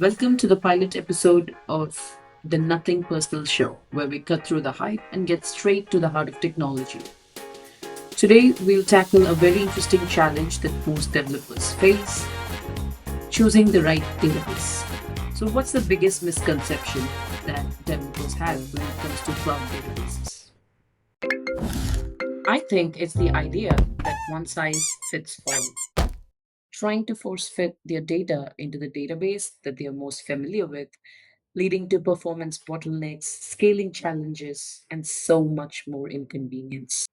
Welcome to the pilot episode of the Nothing Personal Show, where we cut through the hype and get straight to the heart of technology. Today, we'll tackle a very interesting challenge that most developers face: choosing the right database. So, what's the biggest misconception that developers have when it comes to cloud databases? I think it's the idea that one size fits all. Trying to force fit their data into the database that they are most familiar with, leading to performance bottlenecks, scaling challenges, and so much more inconvenience.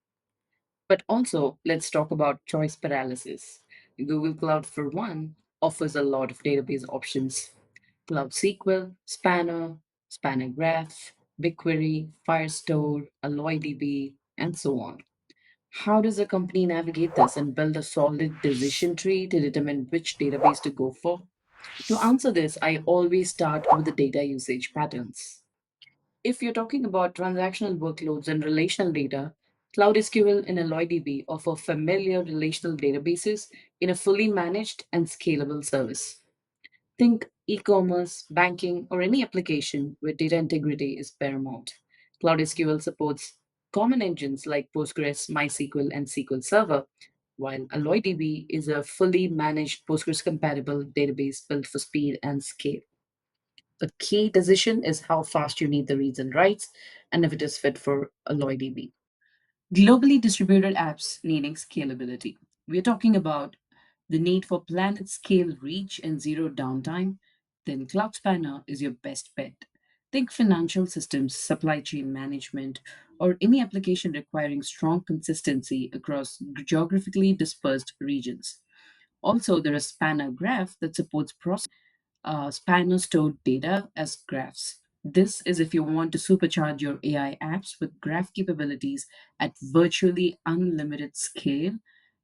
But also, let's talk about choice paralysis. Google Cloud, for one, offers a lot of database options: Cloud SQL, Spanner, Spanner Graph, BigQuery, Firestore, AlloyDB, and so on. How does a company navigate this and build a solid decision tree to determine which database to go for? To answer this, I always start with the data usage patterns. If you're talking about transactional workloads and relational data, Cloud SQL and AlloyDB offer familiar relational databases in a fully managed and scalable service. Think e commerce, banking, or any application where data integrity is paramount. Cloud SQL supports common engines like Postgres, MySQL, and SQL Server, while AlloyDB is a fully managed Postgres compatible database built for speed and scale. The key decision is how fast you need the reads and writes, and if it is fit for AlloyDB. Globally distributed apps needing scalability. We're talking about the need for planet scale reach and zero downtime. Then Cloud Spanner is your best bet. Think financial systems, supply chain management, or any application requiring strong consistency across geographically dispersed regions. Also, there is Spanner Graph that supports Spanner stored data as graphs. This is if you want to supercharge your AI apps with graph capabilities at virtually unlimited scale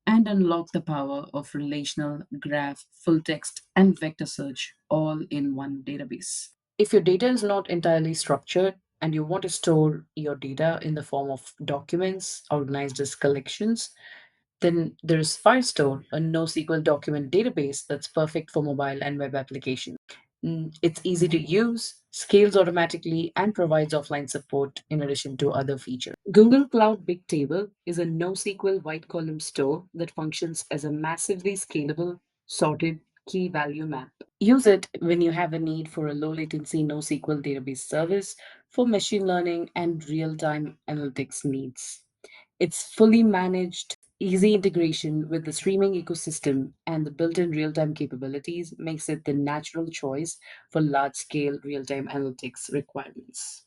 and unlock the power of relational graph, full text, and vector search all in one database. If your data is not entirely structured and you want to store your data in the form of documents organized as collections, then there's Firestore, a NoSQL document database that's perfect for mobile and web applications. It's easy to use, scales automatically, and provides offline support in addition to other features. Google Cloud Bigtable is a NoSQL white column store that functions as a massively scalable, sorted key value map. Use it when you have a need for a low latency NoSQL database service for machine learning and real time analytics needs. It's fully managed, easy integration with the streaming ecosystem, and the built in real time capabilities makes it the natural choice for large scale real time analytics requirements.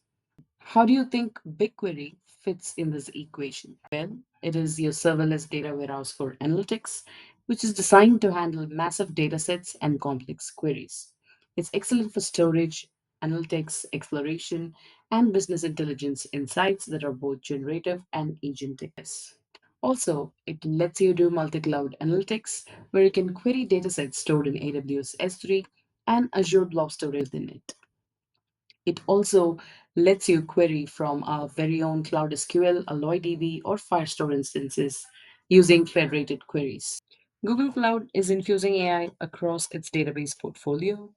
How do you think BigQuery fits in this equation? Well, it is your serverless data warehouse for analytics, which is designed to handle massive data sets and complex queries. It's excellent for storage, analytics, exploration, and business intelligence insights that are both generative and agentic. Also, it lets you do multi cloud analytics, where you can query datasets stored in AWS S3 and Azure Blob Storage within it. It also lets you query from our very own Cloud SQL, AlloyDB, or Firestore instances using federated queries. Google Cloud is infusing AI across its database portfolio.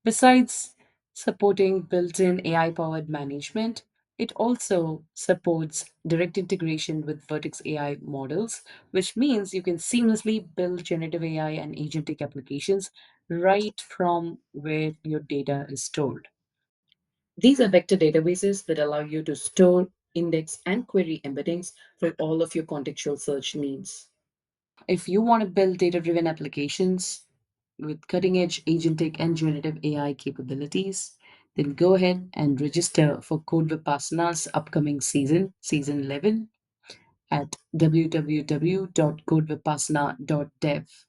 Besides supporting built in AI powered management, it also supports direct integration with Vertex AI models, which means you can seamlessly build generative AI and agentic applications right from where your data is stored. These are vector databases that allow you to store, index, and query embeddings for all of your contextual search needs. If you want to build data driven applications with cutting edge agentic and generative AI capabilities, then go ahead and register for Code Vipassana's upcoming season 11, at www.codevipassana.dev.